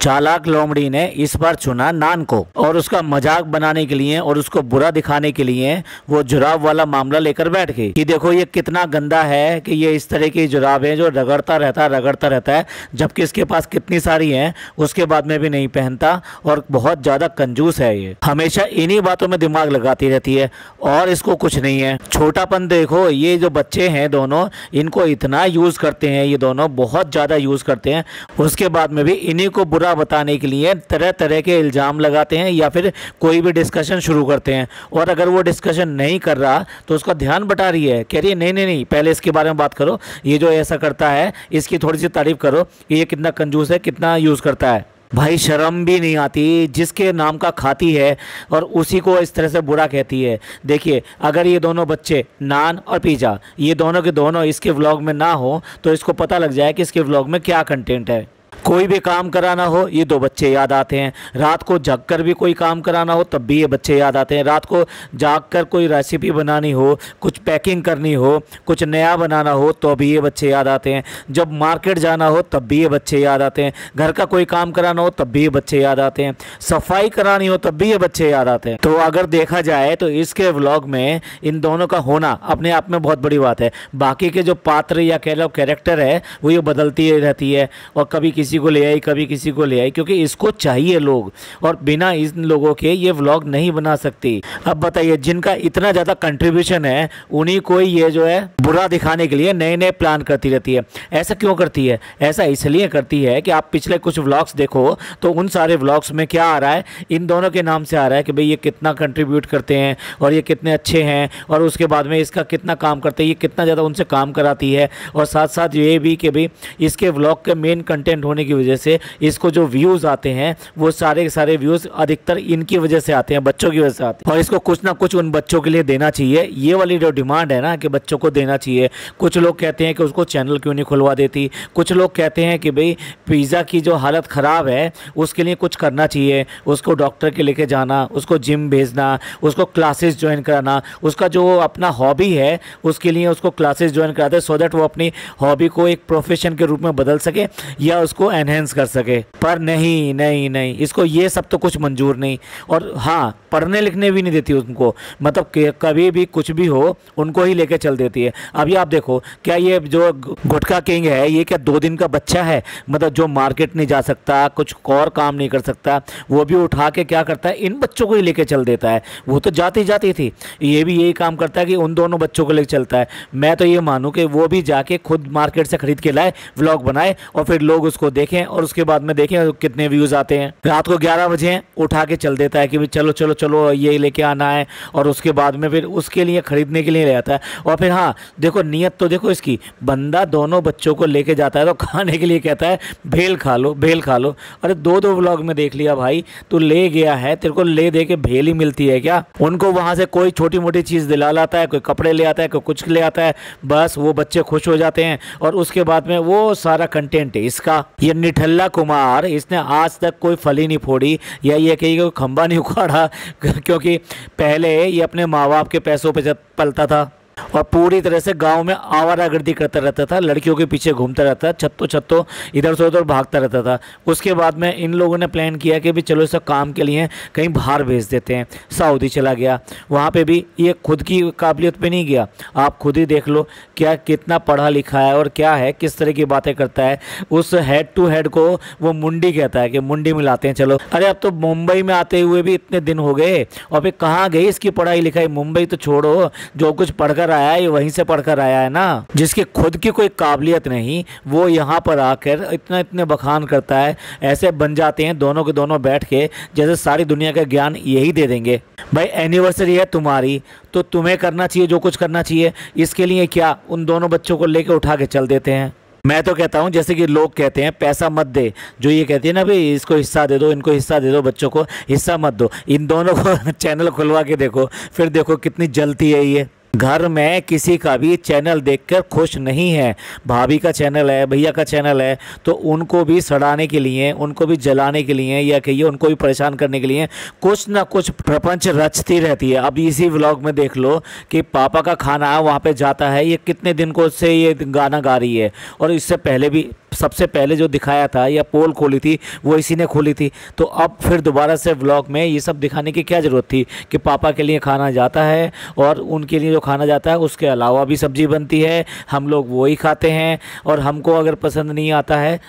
चालाक लोमड़ी ने इस बार चुना नान को और उसका मजाक बनाने के लिए और उसको बुरा दिखाने के लिए वो जुराब वाला मामला लेकर बैठ गई कि देखो ये कितना गंदा है कि ये इस तरह की जुराब है जो रगड़ता रहता है जबकि इसके पास कितनी सारी हैं उसके बाद में भी नहीं पहनता और बहुत ज़्यादा कंजूस है। ये हमेशा इन्हीं बातों में दिमाग लगाती रहती है और इसको कुछ नहीं है। छोटापन देखो, ये जो बच्चे हैं दोनों इनको इतना यूज़ करते हैं, ये दोनों बहुत ज़्यादा यूज़ करते हैं। उसके बाद में भी इन्हीं को बुरा बताने के लिए तरह तरह के इल्ज़ाम लगाते हैं या फिर कोई भी डिस्कशन शुरू करते हैं और अगर वो डिस्कशन नहीं कर रहा तो उसका ध्यान बटा रही है, कह रही है नहीं पहले इसके बारे में बात करो, ये जो ऐसा करता है इसकी थोड़ी सी तारीफ करो कि ये कितना कंजूस है, कितना यूज़ करता है। भाई शर्म भी नहीं आती, जिसके नाम का खाती है और उसी को इस तरह से बुरा कहती है। देखिए अगर ये दोनों बच्चे नान और पिज़्ज़ा ये दोनों के दोनों इसके व्लॉग में ना हो तो इसको पता लग जाए कि इसके व्लॉग में क्या कंटेंट है। कोई भी काम कराना हो ये दो बच्चे याद आते हैं, रात को जग कर भी कोई काम कराना हो तब भी ये बच्चे याद आते हैं, रात को जाग कर कोई रेसिपी बनानी हो, कुछ पैकिंग करनी हो, कुछ नया बनाना हो तो भी ये बच्चे याद आते हैं, जब मार्केट जाना हो तब भी ये बच्चे याद आते हैं, घर का कोई काम कराना हो तब भी ये बच्चे याद आते हैं, सफाई करानी हो तब भी ये बच्चे याद आते हैं। तो अगर देखा जाए तो इसके व्लॉग में इन दोनों का होना अपने आप में बहुत बड़ी बात है। बाकी के जो पात्र या कह लो कैरेक्टर है वो ये बदलती रहती है और कभी किसी को ले आई कभी किसी को ले आई, क्योंकि इसको चाहिए लोग और बिना इन लोगों के ये व्लॉग नहीं बना सकती। अब बताइए जिनका इतना ज़्यादा कंट्रीब्यूशन है उन्हीं को ये जो है बुरा दिखाने के लिए नए नए प्लान करती रहती है। ऐसा क्यों करती है? ऐसा इसलिए करती है कि आप पिछले कुछ व्लॉग्स देखो तो उन सारे व्लॉग्स में क्या आ रहा है, इन दोनों के नाम से आ रहा है कि भाई ये कितना कंट्रीब्यूट करते हैं और ये कितने अच्छे हैं और उसके बाद में इसका कितना काम करते हैं, ये कितना ज़्यादा उनसे काम कराती है और साथ साथ ये भी कि भाई इसके व्लॉग के मेन कंटेंट होने की वजह से इसको जो व्यूज़ आते हैं वो सारे के सारे व्यूज़ अधिकतर इनकी वजह से आते हैं, बच्चों की वजह से आते हैं और इसको कुछ ना कुछ उन बच्चों के लिए देना चाहिए। ये वाली जो डिमांड है ना कि बच्चों को देना चाहिए। कुछ लोग कहते हैं कि उसको चैनल क्यों नहीं खुलवा देती, कुछ लोग कहते हैं कि भाई पिज़्ज़ा की जो हालत ख़राब है उसके लिए कुछ करना चाहिए, उसको डॉक्टर के लेके जाना, उसको जिम भेजना, उसको क्लासेस ज्वाइन कराना, उसका जो अपना हॉबी है उसके लिए उसको क्लासेस ज्वाइन कराते सो दैट वो अपनी हॉबी को एक प्रोफेशन के रूप में बदल सके या उसको एनहेंस कर सके। पर नहीं इसको ये सब तो कुछ मंजूर नहीं। और हाँ पढ़ने लिखने भी नहीं देती उनको, मतलब कभी भी कुछ भी हो उनको ही लेके चल देती है। अभी आप देखो क्या ये जो गुटखा किंग है ये क्या 2 दिन का बच्चा है, मतलब जो मार्केट नहीं जा सकता, कुछ और काम नहीं कर सकता, वो भी उठा के क्या करता है इन बच्चों को ही लेके चल देता है। वो तो जाती थी, ये भी यही काम करता है कि उन दोनों बच्चों को लेके चलता है। मैं तो ये मानूँ कि वो भी जाके खुद मार्केट से खरीद के लाए, व्लॉग बनाए और फिर लोग उसको देखें और उसके बाद में देखें कितने व्यूज़ आते हैं। रात को 11 बजे उठा के चल देता है कि भाई चलो ये लेके आना है और उसके बाद में फिर उसके लिए खरीदने के लिए ले आता है। और फिर हाँ देखो नियत तो देखो इसकी, बंदा दोनों बच्चों को लेके जाता है तो खाने के लिए कहता है भेल खा लो। अरे 2 व्लॉग में देख लिया भाई, तू ले गया है, तेरे को ले दे के भेल ही मिलती है क्या? उनको वहाँ से कोई छोटी मोटी चीज़ दिला लाता है, कोई कपड़े ले आता है, कोई कुछ ले आता है, बस वो बच्चे खुश हो जाते हैं और उसके बाद में वो सारा कंटेंट है इसका। ये निठल्ला कुमार इसने आज तक कोई फली नहीं फोड़ी या ये कहीं कोई खंबा नहीं उखाड़ा क्योंकि पहले ये अपने माँ बाप के पैसों पे पलता था और पूरी तरह से गांव में आवारागर्दी करता रहता था, लड़कियों के पीछे घूमता रहता था, छत्तो इधर से उधर भागता रहता था। उसके बाद में इन लोगों ने प्लान किया कि भी चलो इसे काम के लिए कहीं बाहर भेज देते हैं। सऊदी चला गया, वहाँ पे भी ये खुद की काबिलियत पे नहीं गया। आप खुद ही देख लो क्या कितना पढ़ा लिखा है और क्या है, किस तरह की बातें करता है। उस हेड टू हेड को वो मुंडी कहता है कि मुंडी मिलाते हैं चलो। अरे अब तो मुंबई में आते हुए भी इतने दिन हो गए और फिर कहाँ गई इसकी पढ़ाई लिखाई? मुंबई तो छोड़ो, जो कुछ पढ़कर आया है वहीं से पढ़कर आया है ना। जिसकी खुद की कोई काबिलियत नहीं वो यहाँ पर आकर इतने बखान करता है। ऐसे बन जाते हैं दोनों के दोनों बैठ के जैसे सारी दुनिया का ज्ञान यही दे देंगे। भाई एनिवर्सरी है तुम्हारी तो तुम्हें करना चाहिए जो कुछ करना चाहिए, इसके लिए क्या उन दोनों बच्चों को लेके उठा के चल देते हैं। मैं तो कहता हूँ जैसे कि लोग कहते हैं पैसा मत दे, जो ये कहती है ना भाई इसको हिस्सा दे दो, इनको हिस्सा दे दो, बच्चों को हिस्सा मत दो। इन दोनों को चैनल खुलवा के देखो, फिर देखो कितनी जलती है ये। घर में किसी का भी चैनल देखकर खुश नहीं है। भाभी का चैनल है, भैया का चैनल है, तो उनको भी सड़ाने के लिए, उनको भी जलाने के लिए या कहिए उनको भी परेशान करने के लिए कुछ ना कुछ प्रपंच रचती रहती है। अब इसी व्लॉग में देख लो कि पापा का खाना वहाँ पे जाता है, ये कितने दिन को उससे ये गाना गा रही है और इससे पहले भी सबसे पहले जो दिखाया था या पोल खोली थी वो इसी ने खोली थी। तो अब फिर दोबारा से व्लॉग में ये सब दिखाने की क्या ज़रूरत थी कि पापा के लिए खाना जाता है और उनके लिए जो खाना जाता है उसके अलावा भी सब्ज़ी बनती है, हम लोग वही खाते हैं, और हमको अगर पसंद नहीं आता है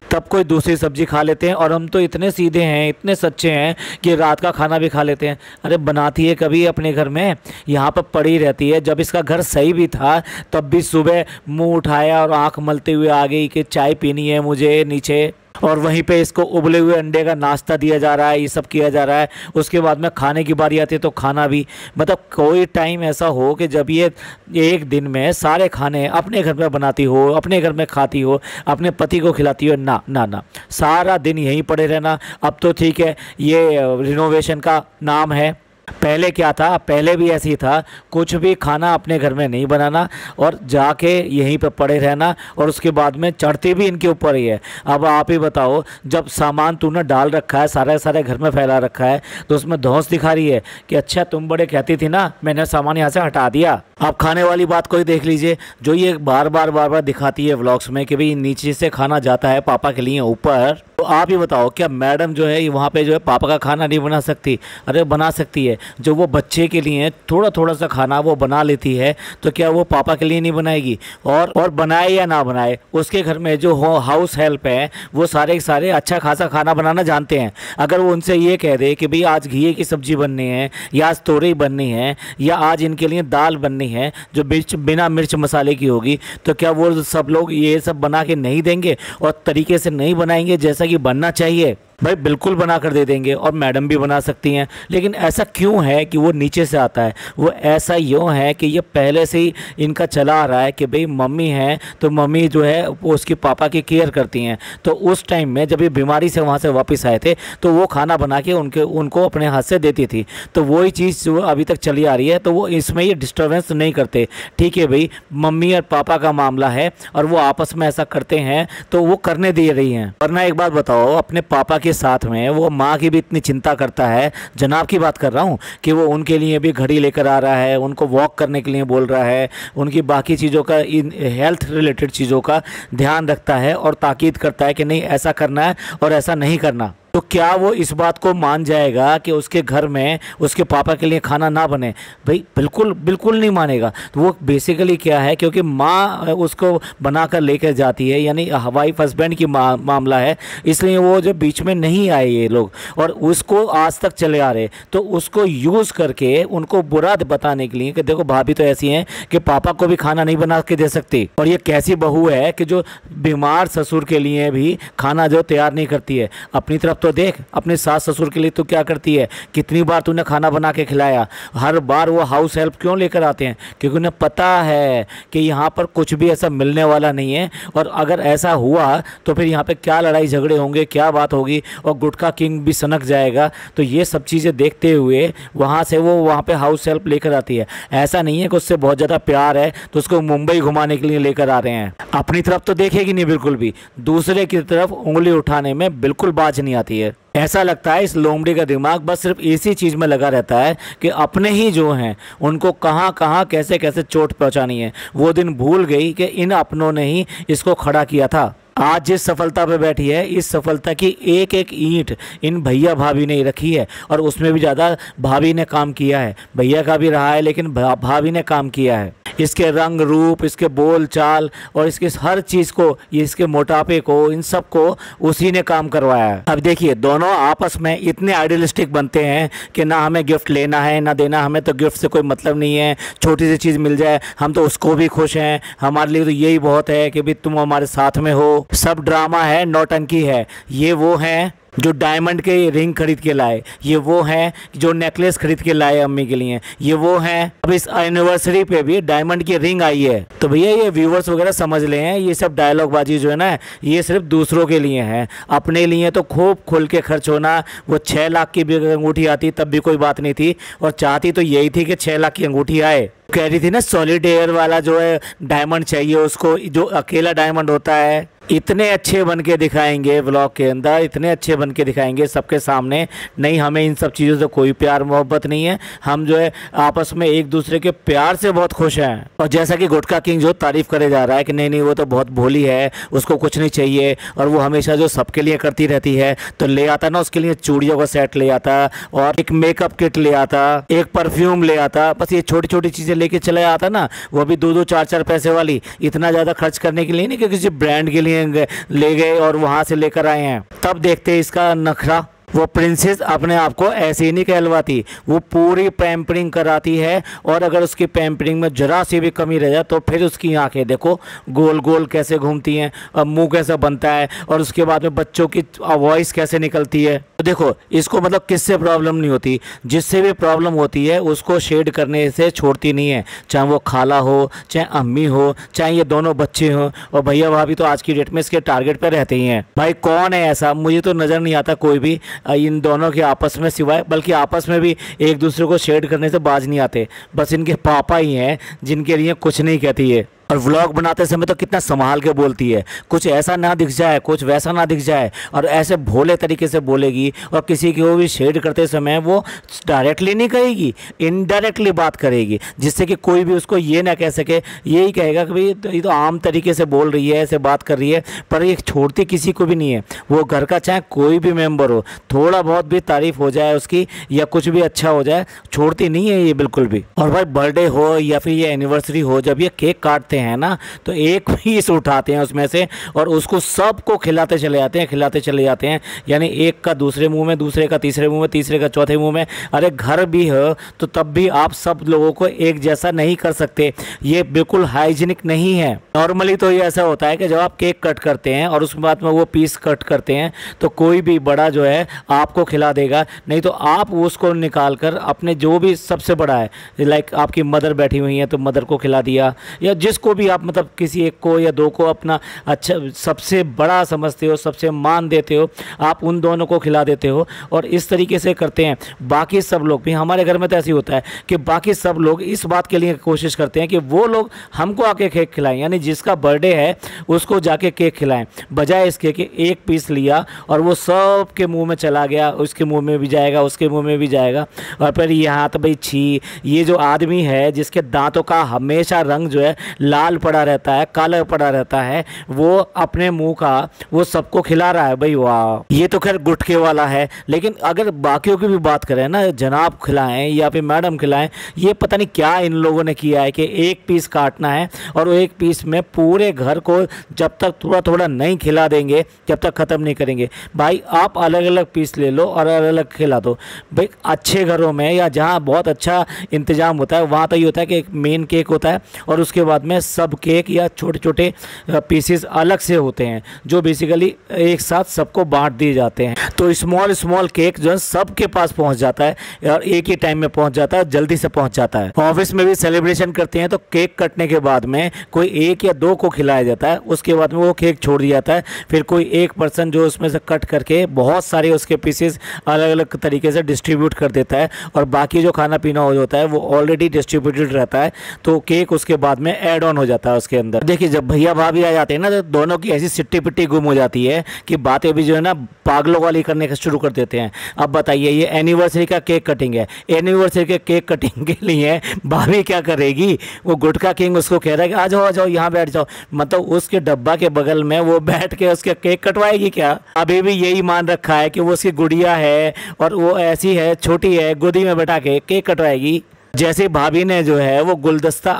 तब कोई दूसरी सब्जी खा लेते हैं। और हम तो इतने सीधे हैं, इतने सच्चे हैं कि रात का खाना भी खा लेते हैं। अरे बनाती है कभी अपने घर में, यहाँ पर पड़ी रहती है। जब इसका घर सही भी था तब भी सुबह मुंह उठाया और आंख मलते हुए आ गई कि चाय पीनी है मुझे नीचे, और वहीं पे इसको उबले हुए अंडे का नाश्ता दिया जा रहा है, ये सब किया जा रहा है। उसके बाद में खाने की बारी आती है तो खाना भी, मतलब कोई टाइम ऐसा हो कि जब ये एक दिन में सारे खाने अपने घर में बनाती हो, अपने घर में खाती हो, अपने पति को खिलाती हो, ना ना ना, सारा दिन यहीं पड़े रहना। अब तो ठीक है, ये रिनोवेशन का नाम है, पहले क्या था, पहले भी ऐसे ही था, कुछ भी खाना अपने घर में नहीं बनाना और जाके यहीं पे पड़े रहना, और उसके बाद में चढ़ती भी इनके ऊपर ही है। अब आप ही बताओ, जब सामान तूने डाल रखा है, सारे सारे घर में फैला रखा है, तो उसमें धौंस दिखा रही है कि अच्छा तुम बड़े कहती थी ना, मैंने सामान यहाँ से हटा दिया। आप खाने वाली बात को ही देख लीजिए, जो ये बार बार दिखाती है व्लॉग्स में कि भाई नीचे से खाना जाता है पापा के लिए ऊपर। तो आप ही बताओ, क्या मैडम जो है वहाँ पे जो है पापा का खाना नहीं बना सकती? अरे बना सकती है। जो वो बच्चे के लिए थोड़ा थोड़ा सा खाना वो बना लेती है, तो क्या वो पापा के लिए नहीं बनाएगी? और बनाए या ना बनाए, उसके घर में जो हाउस हेल्प है वो सारे सारे अच्छा खासा खाना बनाना जानते हैं। अगर वो उनसे ये कह दे कि भाई आज घी की सब्जी बननी है, या आज तोरई बननी है, या आज इनके लिए दाल बननी है जो बिना मिर्च मसाले की होगी, तो क्या वो सब लोग ये सब बना के नहीं देंगे और तरीके से नहीं बनाएंगे जैसा कि बनना चाहिए? भाई बिल्कुल बना कर दे देंगे, और मैडम भी बना सकती हैं। लेकिन ऐसा क्यों है कि वो नीचे से आता है? वो ऐसा यूँ है कि ये पहले से ही इनका चला आ रहा है कि भाई मम्मी है तो मम्मी जो है वो उसकी पापा की केयर करती हैं। तो उस टाइम में जब ये बीमारी से वहाँ से वापस आए थे तो वो खाना बना के उनको अपने हाथ से देती थी। तो वही चीज़ जो अभी तक चली आ रही है, तो वो इसमें ये डिस्टर्बेंस नहीं करते। ठीक है भाई, मम्मी और पापा का मामला है और वो आपस में ऐसा करते हैं तो वो करने दे रही हैं। वरना एक बात बताओ, अपने पापा के साथ में वो माँ की भी इतनी चिंता करता है, जनाब की बात कर रहा हूँ, कि वो उनके लिए भी घड़ी लेकर आ रहा है, उनको वॉक करने के लिए बोल रहा है, उनकी बाकी चीज़ों का, इन हेल्थ रिलेटेड चीज़ों का ध्यान रखता है और ताकीद करता है कि नहीं ऐसा करना है और ऐसा नहीं करना। तो क्या वो इस बात को मान जाएगा कि उसके घर में उसके पापा के लिए खाना ना बने? भाई बिल्कुल बिल्कुल नहीं मानेगा। तो वो बेसिकली क्या है, क्योंकि माँ उसको बनाकर लेकर जाती है, यानी वाइफ हस्बैंड की मामला है, इसलिए वो जो बीच में नहीं आए ये लोग, और उसको आज तक चले आ रहे। तो उसको यूज़ करके उनको बुरा बताने के लिए कि देखो भाभी तो ऐसी हैं कि पापा को भी खाना नहीं बना के दे सकती, और ये कैसी बहू है कि जो बीमार ससुर के लिए भी खाना जो तैयार नहीं करती है। अपनी तरफ तो देख, अपने सास ससुर के लिए तो क्या करती है, कितनी बार तूने खाना बना के खिलाया। हर बार वो हाउस हेल्प क्यों लेकर आते हैं? क्योंकि उन्हें पता है कि यहाँ पर कुछ भी ऐसा मिलने वाला नहीं है, और अगर ऐसा हुआ तो फिर यहाँ पे क्या लड़ाई झगड़े होंगे, क्या बात होगी, और गुटखा किंग भी सनक जाएगा। तो ये सब चीज़ें देखते हुए वहाँ से वो वहाँ पे हाउस हेल्प लेकर आती है। ऐसा नहीं है कि उससे बहुत ज़्यादा प्यार है तो उसको मुंबई घुमाने के लिए लेकर आ रहे हैं। अपनी तरफ तो देखेगी नहीं बिल्कुल भी, दूसरे की तरफ उंगली उठाने में बिल्कुल बाज नहीं आती है। ऐसा लगता है इस लोमड़ी का दिमाग बस सिर्फ इसी चीज़ में लगा रहता है कि अपने ही जो हैं उनको कहाँ कहाँ कैसे कैसे चोट पहुँचानी है। वो दिन भूल गई कि इन अपनों ने ही इसको खड़ा किया था। आज जिस सफलता पे बैठी है, इस सफलता की एक एक ईंट इन भैया भाभी ने ही रखी है, और उसमें भी ज़्यादा भाभी ने काम किया है। भैया का भी रहा है लेकिन भाभी ने काम किया है। इसके रंग रूप, इसके बोल चाल और इसके हर चीज़ को, ये इसके मोटापे को, इन सब को उसी ने काम करवाया है। अब देखिए दोनों आपस में इतने आइडियलिस्टिक बनते हैं कि ना हमें गिफ्ट लेना है ना देना, हमें तो गिफ्ट से कोई मतलब नहीं है, छोटी सी चीज़ मिल जाए हम तो उसको भी खुश हैं, हमारे लिए तो यही बहुत है कि भाई तुम हमारे साथ में हो। सब ड्रामा है, नौटंकी है। ये वो हैं जो डायमंड के रिंग खरीद के लाए, ये वो हैं जो नेकलेस खरीद के लाए अम्मी के लिए, ये वो हैं अब इस एनिवर्सरी पे भी डायमंड की रिंग आई है। तो भैया ये व्यूवर्स वगैरह समझ ले हैं, ये सब डायलॉग बाजी जो है ना, ये सिर्फ दूसरों के लिए है। अपने लिए तो खूब खुल के खर्च होना। वो 6 लाख की भी अंगूठी आती तब भी कोई बात नहीं थी, और चाहती तो यही थी कि 6 लाख की अंगूठी आए। कह रही थी ना सॉलिडेयर वाला जो है डायमंड चाहिए उसको, जो अकेला डायमंड होता है। इतने अच्छे बन के दिखाएंगे व्लॉग के अंदर, इतने अच्छे बन के दिखाएंगे सबके सामने। नहीं, हमें इन सब चीज़ों से कोई प्यार मोहब्बत नहीं है। हम जो है आपस में एक दूसरे के प्यार से बहुत खुश हैं। और जैसा कि गुटखा किंग जो तारीफ करे जा रहा है कि नहीं नहीं वो तो बहुत भोली है, उसको कुछ नहीं चाहिए और वो हमेशा जो सबके लिए करती रहती है, तो ले आता ना उसके लिए चूड़ियों का सेट ले आता और एक मेकअप किट ले आता, एक परफ्यूम ले आता, बस ये छोटी छोटी चीज़ें लेके चले आता ना, वो भी 2-2 4-4 पैसे वाली। इतना ज़्यादा खर्च करने के लिए नहीं कि किसी ब्रांड के लिए ले गए और वहाँ से लेकर आए हैं। तब देखते हैं इसका नखरा। वो प्रिंसेस अपने आप को ऐसे ही नहीं कहलवाती, वो पूरी पैम्परिंग कराती है और अगर उसकी पैम्परिंग में जरा सी भी कमी रह जाए तो फिर उसकी आंखें देखो गोल गोल कैसे घूमती हैं और मुंह कैसा बनता है और उसके बाद में बच्चों की वॉइस कैसे निकलती है। तो देखो इसको मतलब किससे प्रॉब्लम नहीं होती, जिससे भी प्रॉब्लम होती है उसको शेड करने से छोड़ती नहीं है, चाहे वो खाला हो, चाहे अम्मी हो, चाहे ये दोनों बच्चे हों। और भैया भाभी तो आज की डेट में इसके टारगेट पर रहते ही हैं। भाई कौन है ऐसा, मुझे तो नज़र नहीं आता कोई भी इन दोनों के आपस में, सिवाय बल्कि आपस में भी एक दूसरे को शेड करने से बाज नहीं आते। बस इनके पापा ही हैं जिनके लिए कुछ नहीं कहती है। और व्लॉग बनाते समय तो कितना संभाल के बोलती है, कुछ ऐसा ना दिख जाए, कुछ वैसा ना दिख जाए, और ऐसे भोले तरीके से बोलेगी। और किसी को भी शेड करते समय वो डायरेक्टली नहीं कहेगी, इनडायरेक्टली बात करेगी, जिससे कि कोई भी उसको ये ना कह सके। यही कहेगा कि भाई ये तो आम तरीके से बोल रही है, ऐसे बात कर रही है, पर ये छोड़ती किसी को भी नहीं है। वो घर का चाहे कोई भी मेम्बर हो, थोड़ा बहुत भी तारीफ हो जाए उसकी या कुछ भी अच्छा हो जाए, छोड़ती नहीं है ये बिल्कुल भी। और भाई बर्थडे हो या फिर ये एनिवर्सरी हो, जब ये केक काटते हैं ना तो एक पीस उठाते हैं उसमें से और उसको सबको खिलाते चले जाते हैं, खिलाते चले जाते हैं। यानी एक का दूसरे मुंह में, दूसरे का तीसरे मुंह में, तीसरे का चौथे मुंह में। अरे घर भी हो तो तब भी आप सब लोगों को एक जैसा नहीं कर सकते, ये बिल्कुल हाइजीनिक नहीं है। नॉर्मली तो ये ऐसा होता है कि जब आप केक कट करते हैं और उसके बाद में वो पीस कट करते हैं तो कोई भी बड़ा जो है आपको खिला देगा, नहीं तो आप उसको निकाल कर अपने जो भी सबसे बड़ा है, लाइक आपकी मदर बैठी हुई है तो मदर को खिला दिया, या जिसको भी आप मतलब किसी एक को या दो को अपना अच्छा सबसे बड़ा समझते हो, सबसे मान देते हो, आप उन दोनों को खिला देते हो। और इस तरीके से करते हैं बाकी सब लोग भी। हमारे घर में तो ऐसे ही होता है कि बाकी सब लोग इस बात के लिए कोशिश करते हैं कि वो लोग हमको आके केक खिलाएं, यानी जिसका बर्थडे है उसको जाके केक खिलाएं, बजाय इसके कि एक पीस लिया और वो सब के मुंह में चला गया, उसके मुंह में भी जाएगा, उसके मुंह में भी जाएगा। और फिर यहाँ तो भाई छी, ये जो आदमी है जिसके दांतों का हमेशा रंग जो है लाल पड़ा रहता है, काला पड़ा रहता है, वो अपने मुंह का वो सबको खिला रहा है। भाई वाह, ये तो खैर गुटके वाला है। लेकिन अगर बाकियों की भी बात करें ना, जनाब खिलाएं या फिर मैडम खिलाएं, ये पता नहीं क्या इन लोगों ने किया है कि एक पीस काटना है और वो एक पीस में पूरे घर को जब तक थोड़ा थोड़ा नहीं खिला देंगे जब तक ख़त्म नहीं करेंगे। भाई आप अलग अलग पीस ले लो और अलग अलग खिला दो। भाई अच्छे घरों में या जहाँ बहुत अच्छा इंतजाम होता है वहाँ तो ये होता है कि एक मेन केक होता है और उसके बाद में सब केक या छोटे छोटे पीसेस अलग से होते हैं जो बेसिकली एक साथ सबको बांट दिए जाते हैं। तो स्मॉल स्मॉल केक जो है सबके पास पहुंच जाता है और एक ही टाइम में पहुंच जाता है, जल्दी से पहुंच जाता है। ऑफिस में भी सेलिब्रेशन करते हैं तो केक कटने के बाद में कोई एक या दो को खिलाया जाता है, उसके बाद में वो केक छोड़ दिया जाता है। फिर कोई एक पर्सन जो उसमें से कट करके बहुत सारे उसके पीसेस अलग अलग तरीके से डिस्ट्रीब्यूट कर देता है और बाकी जो खाना पीना हो जाता है वो ऑलरेडी डिस्ट्रीब्यूटेड रहता है, तो केक उसके बाद में ऐड ऑन हो जाता है उसके अंदर। देखिए जब भैया भाभी आ जाते हैं ना तो दोनों की ऐसी सिट्टी पिट्टी गुम हो जाती है कि बातें भी जो है ना पागलों वाली करने का शुरू कर देते हैं। अब बताइए, ये एनिवर्सरी का केक कटिंग है, एनिवर्सरी के केक कटिंग के लिए भाभी क्या करेगी, वो गुटखा किंग उसको कह रहा है कि आ जाओ यहाँ बैठ जाओ, मतलब उसके डब्बा के बगल में वो बैठ के उसके केक कटवाएगी क्या? अभी भी यही मान रखा है कि वो उसकी गुड़िया है और वो ऐसी है, छोटी है, गोदी में बैठा के केक कटवाएगी। जैसे भाभी ने जो है वो गुलदस्ता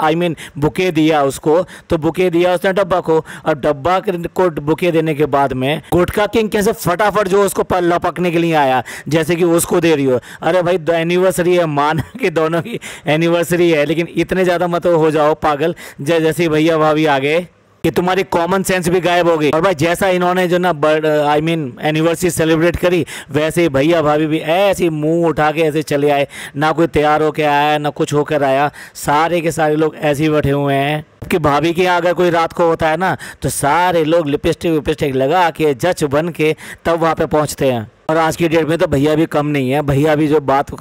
बुके दिया उसको, तो बुके दिया उसने डब्बा को, और डब्बा को बुके देने के बाद में गुटखा किंग कैसे फटाफट जो उसको लपकने के लिए आया जैसे कि उसको दे रही हो। अरे भाई एनिवर्सरी है, मान कि दोनों की एनिवर्सरी है, लेकिन इतने ज़्यादा मत हो जाओ पागल जैसे भैया भाभी आ गए कि तुम्हारी कॉमन सेंस भी गायब हो गई। और भाई जैसा इन्होंने जो ना एनिवर्सरी सेलिब्रेट करी, वैसे ही भैया भाभी भी ऐसे मुंह उठा के ऐसे चले आए, ना कोई तैयार होके आया ना कुछ होकर आया, सारे के सारे लोग ऐसे ही बैठे हुए हैं। कि भाभी के यहाँ अगर कोई रात को होता है ना तो सारे लोग लिपस्टिक विपस्टिक लगा के जच बन के तब वहाँ पे पहुँचते हैं। और आज की डेट में तो भैया भी कम नहीं है, भैया भी जो बात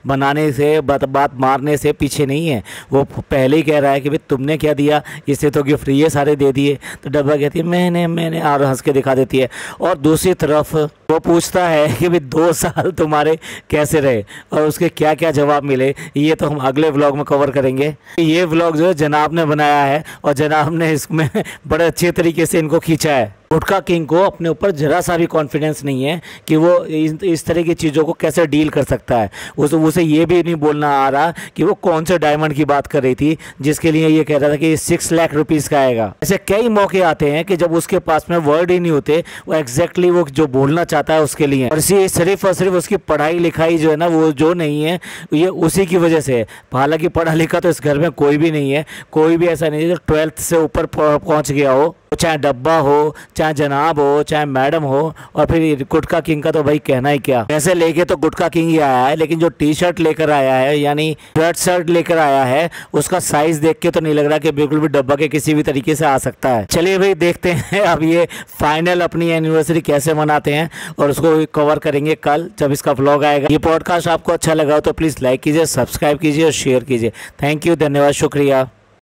बनाने से बात मारने से पीछे नहीं है। वो पहले ही कह रहा है कि भाई तुमने क्या दिया, इससे तो गिफ्ट ये सारे दे दिए। तो डब्बा कहती है मैंने और हंस के दिखा देती है। और दूसरी तरफ वो पूछता है कि भाई 2 साल तुम्हारे कैसे रहे और उसके क्या क्या जवाब मिले, ये तो हम अगले व्लॉग में कवर करेंगे। ये व्लॉग जो है जनाब ने बनाया है और जनाब ने इसमें बड़े अच्छे तरीके से इनको खींचा है। गुटखा किंग को अपने ऊपर जरा सा भी कॉन्फिडेंस नहीं है कि वो इस तरह की चीज़ों को कैसे डील कर सकता है। उसे ये भी नहीं बोलना आ रहा कि वो कौन से डायमंड की बात कर रही थी जिसके लिए ये कह रहा था कि 6 लाख रुपीस का आएगा। ऐसे कई मौके आते हैं कि जब उसके पास में वर्ड ही नहीं होते वो एग्जैक्टली वो जो बोलना चाहता है उसके लिए। और सिर्फ और सिर्फ उसकी पढ़ाई लिखाई जो है ना वो जो नहीं है ये उसी की वजह से है। हालांकि पढ़ा लिखा तो इस घर में कोई भी नहीं है, कोई भी ऐसा नहीं है जो 12th से ऊपर पहुंच गया हो, चाहे डब्बा हो, चाहे जनाब हो, चाहे मैडम हो। और फिर गुटखा किंग का तो भाई कहना ही क्या। वैसे लेके तो गुटखा किंग ही आया है, लेकिन जो टी शर्ट लेकर आया है यानी रेड शर्ट लेकर आया है उसका साइज देख के तो नहीं लग रहा कि बिल्कुल भी डब्बा के किसी भी तरीके से आ सकता है। चलिए भाई देखते हैं अब ये फाइनल अपनी एनिवर्सरी कैसे मनाते हैं और उसको कवर करेंगे कल जब इसका व्लॉग आएगा। ये पॉडकास्ट आपको अच्छा लगा हो तो प्लीज़ लाइक कीजिए, सब्सक्राइब कीजिए और शेयर कीजिए। थैंक यू, धन्यवाद, शुक्रिया।